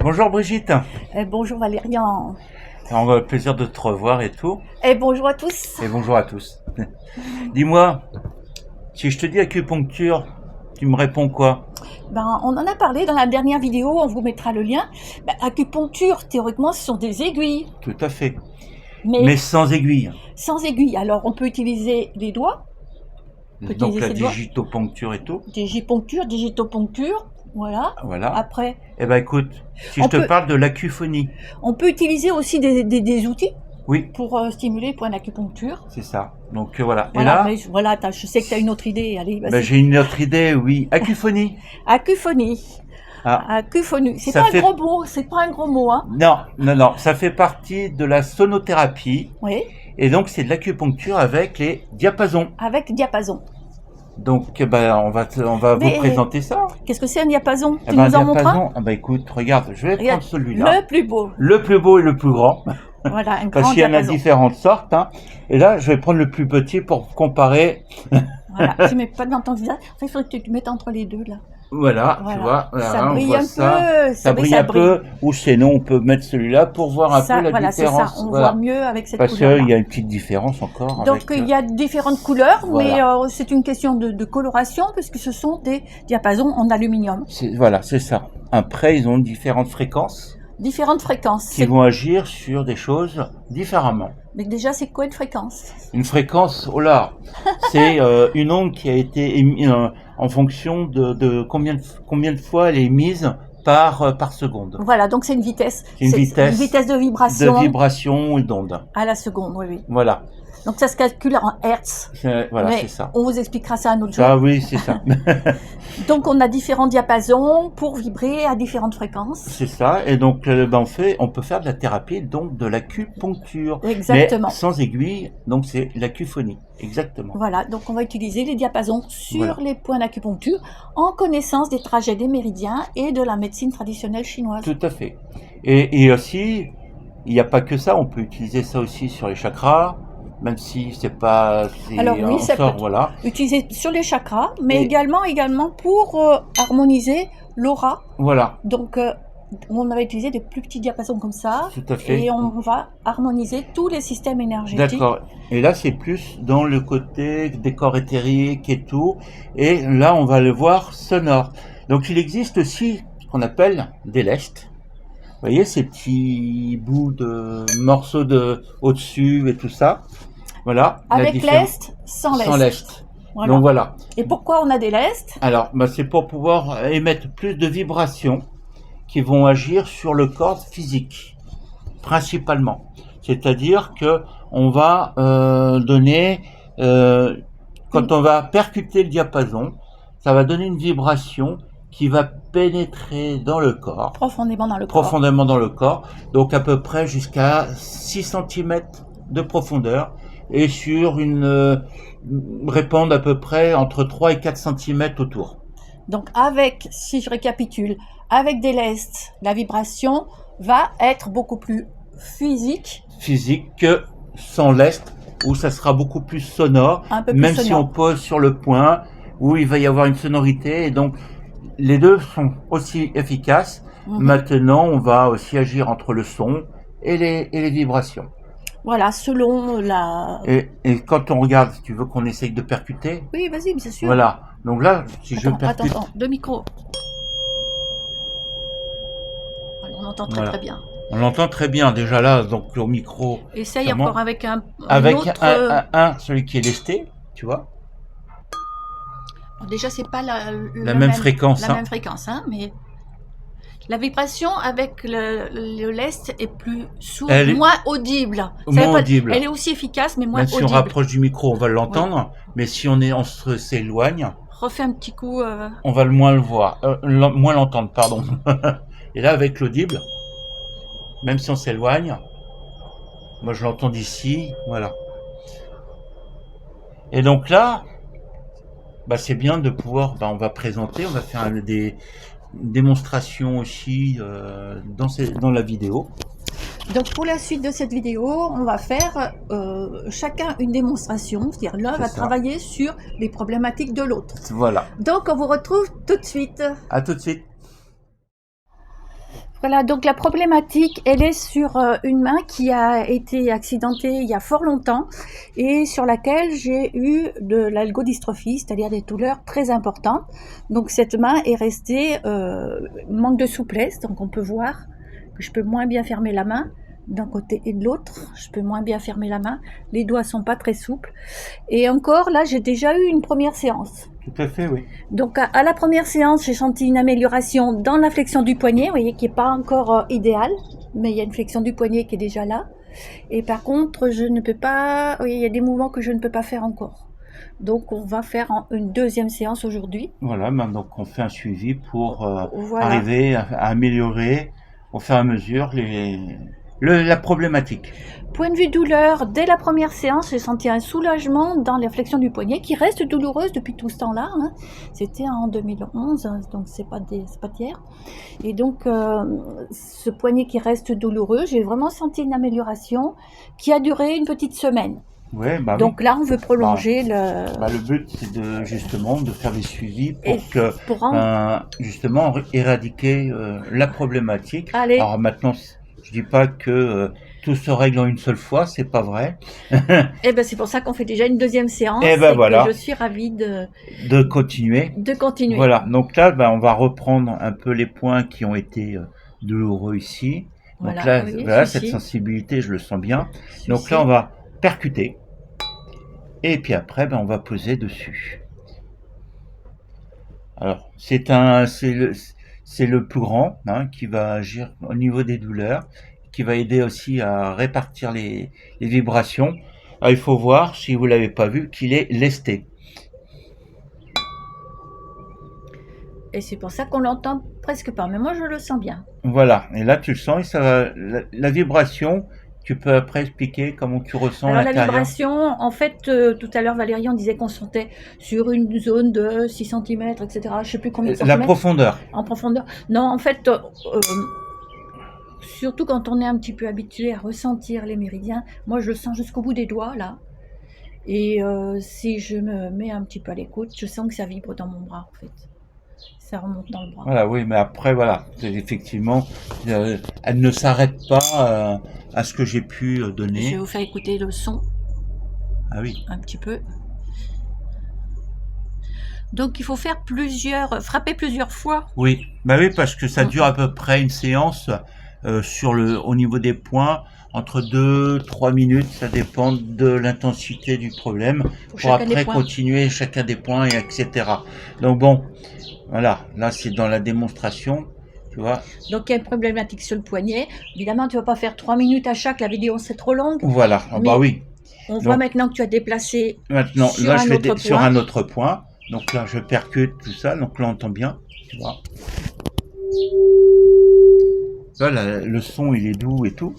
Bonjour Brigitte, Bonjour Valérian. on a le plaisir de te revoir et tout, Et bonjour à tous. et bonjour à tous. Dis-moi, si je te dis acupuncture, tu me réponds quoi? On en a parlé dans la dernière vidéo, on vous mettra le lien. Acupuncture, théoriquement, ce sont des aiguilles, Tout à fait, mais mais sans aiguille. sans aiguille. Alors, on peut utiliser les doigts, on peut Donc utiliser la ses doigts, digitopuncture et tout, digipuncture, digitopuncture, voilà. voilà. Après, Eh ben écoute, si on je te peut, parle de l'acuphonie, on peut utiliser aussi des outils oui, pour stimuler les points d'acupuncture. c'est ça. Donc voilà, et Voilà, là, mais voilà, je sais que tu as une autre idée. Allez, ben, vas-y. j'ai une autre idée, oui, acuphonie. Acuphonie. Ah, Acuphonie. C'est ça pas un fait... gros mot, c'est pas un gros mot, hein. Non, ça fait partie de la sonothérapie, Oui, et donc c'est de l'acupuncture avec les diapasons. avec diapason. Donc, ben, on va vous Mais présenter ça. qu'est-ce que c'est un diapason? Eh Tu ben, un nous en montres un? diapason, ah ben, écoute, regarde, je vais Regarde, prendre celui-là. le plus beau. Le plus beau et le plus grand, Voilà, un parce grand qu'il y en a diapason. différentes sortes. Hein. Et là, je vais prendre le plus petit pour comparer. Voilà, tu mets pas devant ton visage. Enfin, il faudrait que tu te mettes entre les deux, là. Voilà, Voilà. tu vois, Ça voilà, on brille voit un ça. peu. Ça brille un peu. Ou sinon, on peut mettre celui-là pour voir un peu la Voilà, c'est ça. différence. On Voilà. voit mieux avec cette Parce couleur-là. qu'il y a une petite différence encore. Donc, avec, il y a différentes couleurs, voilà. mais c'est une question de coloration, puisque ce sont des diapasons en aluminium. Voilà, c'est ça. Après, ils ont différentes fréquences Différentes fréquences. qui vont agir sur des choses différemment. Mais déjà, c'est quoi une fréquence? Une fréquence, oh là, c'est une onde qui a été émise en fonction de combien de fois elle est émise par seconde. Voilà, donc c'est une vitesse. C'est une vitesse de vibration. De vibration et d'onde. À la seconde, oui, oui. Voilà. Donc ça se calcule en hertz. Voilà, Mais c'est ça. on vous expliquera ça un autre jour. Ah oui, c'est ça. Donc on a différents diapasons pour vibrer à différentes fréquences. C'est ça. Et donc, ben, on peut faire de la thérapie, donc de l'acupuncture. Exactement. Mais sans aiguille, donc c'est l'acuphonie. Exactement. Voilà, donc on va utiliser les diapasons sur Voilà. les points d'acupuncture en connaissance des trajets des méridiens et de la médecine traditionnelle chinoise. Tout à fait. Et aussi, il n'y a pas que ça, on peut utiliser ça aussi sur les chakras, même si c'est pas... Alors oui, ça peut voilà. utiliser sur les chakras, mais Et- également pour harmoniser l'aura. Voilà, Donc on va utiliser des plus petits diapasons comme ça. tout à fait. Et on va harmoniser tous les systèmes énergétiques. D'accord. Et là, c'est plus dans le côté décor éthérique et tout. Et là, on va le voir sonore. Donc, il existe aussi ce qu'on appelle des lestes. Vous voyez, ces petits bouts de morceaux de au-dessus et tout ça. Voilà. la Avec différence- lest, sans lest. Sans lest. Voilà. Donc, voilà. Et pourquoi on a des lestes? Alors, bah, c'est pour pouvoir émettre plus de vibrations qui vont agir sur le corps physique, principalement. C'est-à-dire que on va donner, quand on va percuter le diapason, ça va donner une vibration qui va pénétrer dans le corps, Profondément dans le corps. profondément dans le corps, donc à peu près jusqu'à 6 cm de profondeur, et sur répandre à peu près entre 3 et 4 cm autour. Donc avec, si je récapitule, avec des lestes, la vibration va être beaucoup plus physique, Physique que sans lest, où ça sera beaucoup plus sonore, un peu plus même si on sonore. pose sur le point, où il va y avoir une sonorité, et donc les deux sont aussi efficaces. Mhm. Maintenant, on va aussi agir entre le son et les vibrations. Voilà, selon la... Et quand on regarde, si tu veux qu'on essaye de percuter, Oui, vas-y, bien sûr. voilà. Donc là, si je Attends, percute, attends, deux micros. Voilà, on entend très Voilà. très bien. on l'entend très bien déjà là, donc au micro. Essaye Comment encore avec un Avec autre... celui qui est lesté, tu vois. Déjà, c'est pas la même fréquence, la hein. même fréquence, hein, mais la vibration avec le lest est plus sourde, Elle est moins audible. Ça moins veut pas- audible. Elle est aussi efficace, mais moins Même si on audible. rapproche du micro, on va l'entendre, mais si s'éloigne, Refais un petit coup. on va le moins le voir, moins l'entendre, pardon. Et là, avec l'audible, même si on s'éloigne, moi je l'entends d'ici, voilà. Et donc là, bah c'est bien de pouvoir, bah on va présenter, on va faire des démonstrations aussi dans la vidéo. Donc pour la suite de cette vidéo, on va faire chacun une démonstration, c'est-à-dire l'un C'est va ça. travailler sur les problématiques de l'autre. Voilà. Donc on vous retrouve tout de suite. À tout de suite. Voilà, donc la problématique, elle est sur une main qui a été accidentée il y a fort longtemps et sur laquelle j'ai eu de l'algodystrophie, c'est-à-dire des douleurs très importantes. Donc cette main est restée manque de souplesse, donc on peut voir que je peux moins bien fermer la main d'un côté et de l'autre, je peux moins bien fermer la main, les doigts sont pas très souples. Et encore là, j'ai déjà eu une première séance. Tout à fait, oui. Donc à la première séance, j'ai senti une amélioration dans la flexion du poignet, vous voyez, qui n'est pas encore idéale, mais il y a une flexion du poignet qui est déjà là. Et par contre, je ne peux pas, oui, il y a des mouvements que je ne peux pas faire encore. Donc on va faire une deuxième séance aujourd'hui. Voilà, donc on fait un suivi pour Voilà. arriver à améliorer au fur et à mesure la problématique. Point de vue douleur, dès la première séance, j'ai senti un soulagement dans la flexion du poignet qui reste douloureuse depuis tout ce temps-là. Hein. C'était en 2011, donc c'est pas d'hier. Et donc, ce poignet qui reste douloureux, j'ai vraiment senti une amélioration qui a duré une petite semaine. Ouais, bah donc oui. là, on veut prolonger le... le but, c'est justement de faire des suivis pour rendre... justement éradiquer la problématique. Allez. Alors maintenant, je dis pas que tout se règle en une seule fois, c'est pas vrai. Et ben c'est pour ça qu'on fait déjà une deuxième séance. Et ben voilà. Que je suis ravie de continuer. De continuer. Voilà. Donc là, on va reprendre un peu les points qui ont été douloureux ici. Donc là, oui, voilà, cette sensibilité, je le sens bien. Donc là, on va percuter. Et puis après, on va poser dessus. Alors, c'est le plus grand qui va agir au niveau des douleurs, qui va aider aussi à répartir les vibrations. Alors, il faut voir, si vous l'avez pas vu, qu'il est lesté. Et c'est pour ça qu'on l'entend presque pas, mais moi je le sens bien. Voilà, et là tu le sens, et ça va, la vibration, tu peux après expliquer comment tu ressens alors, l'intérieur. La vibration, en fait, tout à l'heure Valérie, on disait qu'on sentait sur une zone de 6 cm, etc. Je ne sais plus combien de centimètres. La profondeur. En profondeur. Non, en fait, surtout quand on est un petit peu habitué à ressentir les méridiens, moi je le sens jusqu'au bout des doigts, là. Et si je me mets un petit peu à l'écoute, je sens que ça vibre dans mon bras, en fait. Ça remonte dans le bras. Voilà, oui, mais après, voilà, effectivement, elle ne s'arrête pas à ce que j'ai pu donner. Je vais vous faire écouter le son. Ah oui. Un petit peu. Donc il faut faire frapper plusieurs fois. Oui, oui, parce que ça dure à peu près une séance au niveau des points, entre 2-3 minutes, ça dépend de l'intensité du problème, pour après continuer chacun des points, et etc. Donc bon, voilà, là c'est dans la démonstration, tu vois. Donc il y a une problématique sur le poignet. Évidemment, tu vas pas faire 3 minutes à chaque, la vidéo c'est trop longue. Voilà, bah oui. On voit maintenant que tu as déplacé maintenant, là je vais sur un autre point. Donc là je percute tout ça, donc là on entend bien, tu vois. Là, le son il est doux et tout.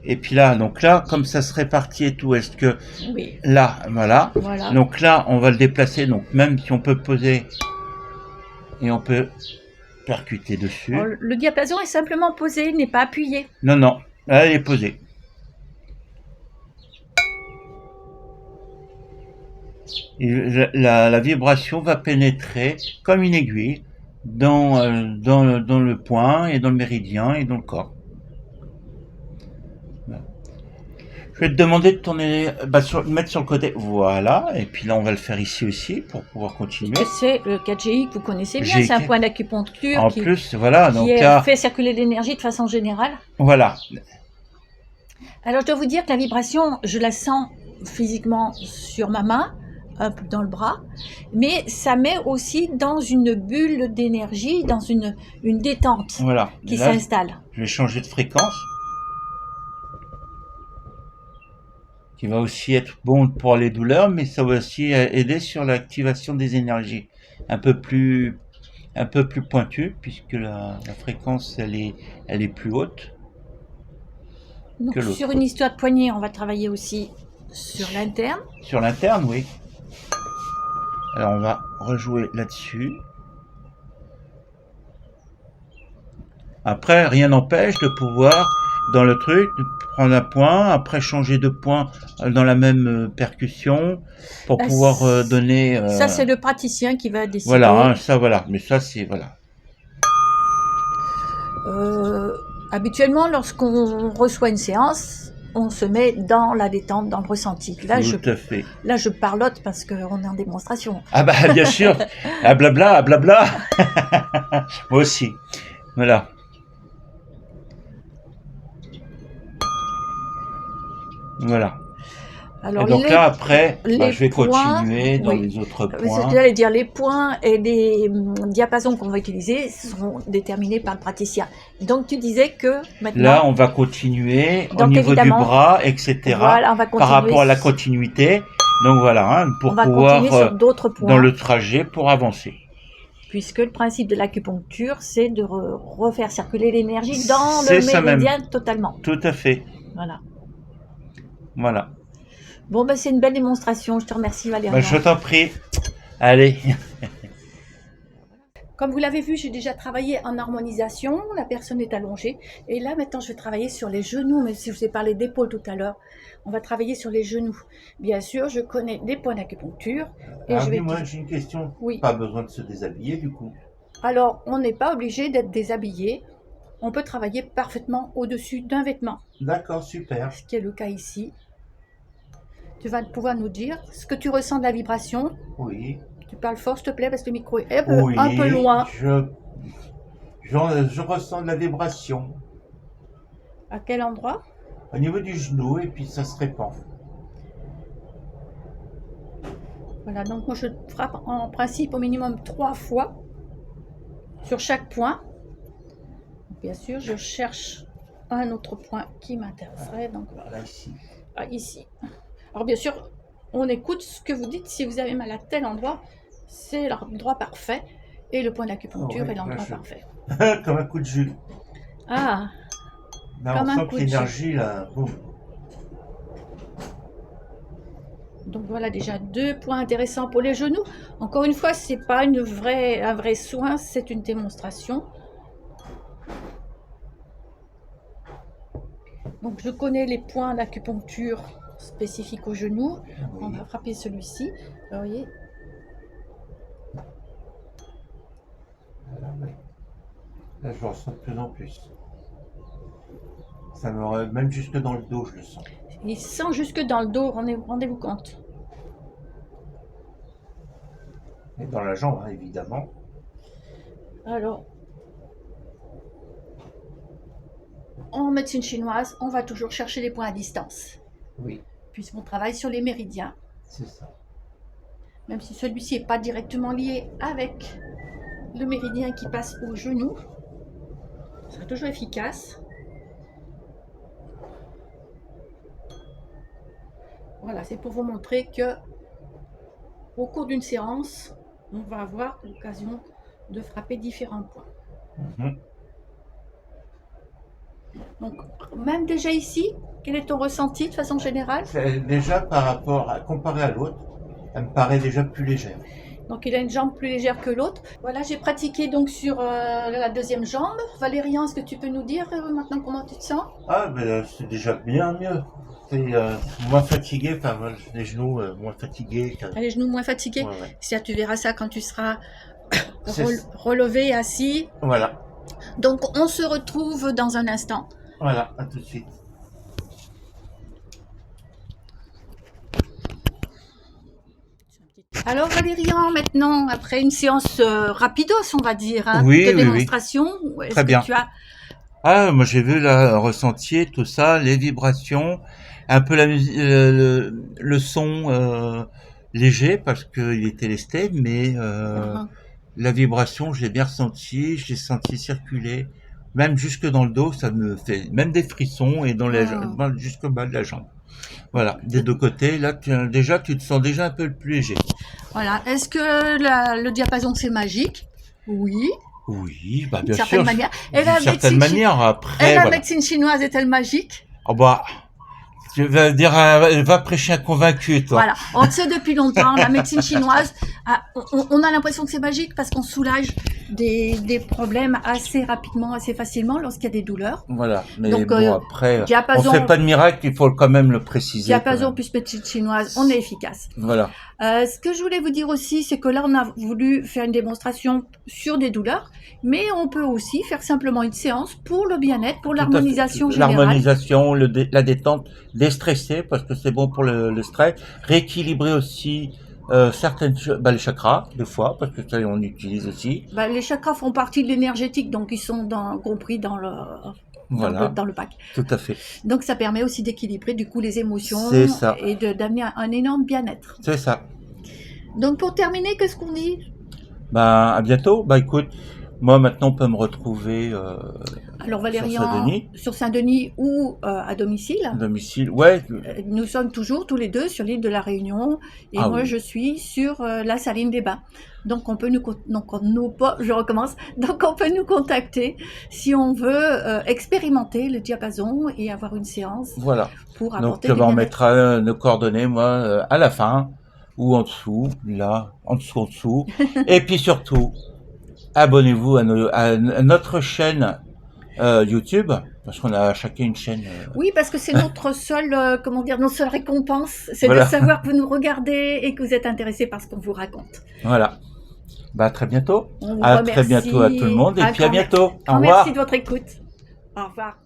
Et puis là, donc là, comme ça se répartit et tout, est-ce que là, voilà. Donc là, on va le déplacer. Donc même si on peut poser et on peut percuter dessus. Alors, le diapason est simplement posé, il n'est pas appuyé. Non, non, là, il est posé. Et la vibration va pénétrer comme une aiguille dans le point et dans le méridien et dans le corps. Je vais te demander de tourner, mettre sur le côté, voilà, et puis là on va le faire ici aussi pour pouvoir continuer. C'est le 4GI que vous connaissez bien, c'est un point d'acupuncture qui fait circuler l'énergie de façon générale. Voilà. Alors je dois vous dire que la vibration, je la sens physiquement sur ma main, dans le bras, mais ça met aussi dans une bulle d'énergie, dans une détente qui s'installe. Je vais changer de fréquence. Qui va aussi être bon pour les douleurs, mais ça va aussi aider sur l'activation des énergies un peu plus pointues, puisque la fréquence elle est plus haute. Donc que l'autre. Sur une histoire de poignet, on va travailler aussi sur l'interne. Sur l'interne, oui. Alors on va rejouer là-dessus. Après, rien n'empêche de pouvoir dans le truc, prendre un point, après changer de point dans la même percussion pour pouvoir donner... Ça, c'est le praticien qui va décider. Voilà, ça, voilà. Mais ça, c'est... Voilà. Habituellement, lorsqu'on reçoit une séance, on se met dans la détente, dans le ressenti. Tout à fait. Là, je parlote parce qu'on est en démonstration. Ah bah bien sûr, ah blabla, ah blabla. Moi aussi. Voilà. Voilà. Alors, et donc là après, je vais points, continuer dans oui. les autres points. J'allais dire, les points et les diapasons qu'on va utiliser seront déterminés par le praticien. Donc tu disais que maintenant... Là, on va continuer au donc, niveau du bras, etc. Voilà, on va par rapport à la continuité. Donc voilà, pour pouvoir sur d'autres points, dans le trajet pour avancer. Puisque le principe de l'acupuncture, c'est de refaire circuler l'énergie dans le méridien totalement. Tout à fait. Voilà. Voilà. Bon, ben, c'est une belle démonstration. Je te remercie, Valérie. Ben, je t'en prie. Allez. Comme vous l'avez vu, j'ai déjà travaillé en harmonisation. La personne est allongée. Et là, maintenant, je vais travailler sur les genoux. Même si je vous ai parlé d'épaule tout à l'heure, on va travailler sur les genoux. Bien sûr, je connais des points d'acupuncture. Moi, j'ai une question. Oui. Pas besoin de se déshabiller, du coup. Alors, on n'est pas obligé d'être déshabillé. On peut travailler parfaitement au-dessus d'un vêtement. D'accord, super. Ce qui est le cas ici. Tu vas pouvoir nous dire ce que tu ressens de la vibration. Oui. Tu parles fort, s'il te plaît, parce que le micro est un peu loin. Je ressens de la vibration. À quel endroit? Au niveau du genou, et puis ça se répand. Voilà, donc moi je frappe en principe au minimum 3 fois sur chaque point. Bien sûr, je cherche un autre point qui m'intéresserait. Donc voilà, ici. Ah, ici. Alors bien sûr, on écoute ce que vous dites. Si vous avez mal à tel endroit, c'est l'endroit parfait. Et le point d'acupuncture est l'endroit parfait. Comme un coup de jus. Ah, là, comme on sent que l'énergie, là, boum. Donc voilà déjà 2 points intéressants pour les genoux. Encore une fois, c'est pas un vrai soin, c'est une démonstration. Donc je connais les points d'acupuncture spécifiques aux genoux. Oui. On va frapper celui-ci. Vous voyez. Là, je le ressens de plus en plus. Ça me même jusque dans le dos, je le sens. Il sent jusque dans le dos, rendez-vous compte. Et dans la jambe, hein, évidemment. Alors, en médecine chinoise, on va toujours chercher les points à distance. Oui. Puisqu'on travaille sur les méridiens. C'est ça. Même si celui-ci n'est pas directement lié avec le méridien qui passe au genou, ce sera toujours efficace. Voilà, c'est pour vous montrer que au cours d'une séance, on va avoir l'occasion de frapper différents points. Mmh. Donc, même déjà ici, quel est ton ressenti de façon générale? Déjà, par rapport à comparé à l'autre, elle me paraît déjà plus légère. Donc, il a une jambe plus légère que l'autre. Voilà, j'ai pratiqué donc sur la deuxième jambe. Valérian, est-ce que tu peux nous dire maintenant comment tu te sens? Ah, ben c'est déjà bien mieux. C'est moins fatigué, enfin les genoux moins fatigués. Les genoux moins fatigués. Ouais. Ça, tu verras ça quand tu seras relevé, assis. Voilà. Donc, on se retrouve dans un instant. Voilà, à tout de suite. Alors Valérian, maintenant, après une séance rapidos, on va dire, hein, oui, de démonstration, oui. Très bien. Tu as... Ah, moi j'ai vu là, ressenti tout ça, les vibrations, un peu le son léger parce qu'il était lesté, mais la vibration, je l'ai bien ressenti, je l'ai senti circuler, même jusque dans le dos, ça me fait même des frissons et dans jusqu'au bas de la jambe. Voilà, des deux côtés, là tu te sens déjà un peu plus léger. Voilà, est-ce que le diapason c'est magique? Oui. Oui, bah bien sûr. D'une certaine manière, après. Et la médecine chinoise est-elle magique? Oh bah, tu vas dire, va prêcher un convaincu, toi. Voilà, on le sait depuis longtemps, la médecine chinoise, on a l'impression que c'est magique parce qu'on soulage des problèmes assez rapidement, assez facilement lorsqu'il y a des douleurs. Voilà. Mais Donc, bon, après, on diapason, fait pas de miracle, il faut quand même le préciser. diapason plus médecine chinoise, on est efficace. Voilà. Ce que je voulais vous dire aussi, c'est que là, on a voulu faire une démonstration sur des douleurs, mais on peut aussi faire simplement une séance pour le bien-être, pour l'harmonisation générale. L'harmonisation, la détente, déstresser, parce que c'est bon pour le stress. Rééquilibrer aussi les chakras, des fois, parce que ça, on utilise aussi. Les chakras font partie de l'énergétique, donc ils sont compris dans Voilà. dans le pack. Tout à fait. Donc ça permet aussi d'équilibrer du coup les émotions C'est ça. et d'amener un énorme bien-être. C'est ça. Donc pour terminer, qu'est-ce qu'on dit? À bientôt. Écoute, moi maintenant on peut me retrouver Alors Valérian, sur Saint-Denis ou à domicile. À domicile, ouais. Nous sommes toujours tous les deux sur l'île de la Réunion et moi je suis sur la Saline des Bains. Donc on peut je recommence. Donc on peut nous contacter si on veut expérimenter le diapason et avoir une séance. Voilà. Pour apporter donc on mettra nos coordonnées moi à la fin ou en dessous, là, en dessous. Et puis surtout, abonnez-vous à notre chaîne YouTube, parce qu'on a chacun une chaîne. Oui, parce que c'est notre seule, notre seule récompense, c'est de savoir que vous nous regardez et que vous êtes intéressés par ce qu'on vous raconte. Voilà. À très bientôt. À très bientôt à tout le monde et puis à bientôt. Au revoir. Merci de votre écoute. Au revoir.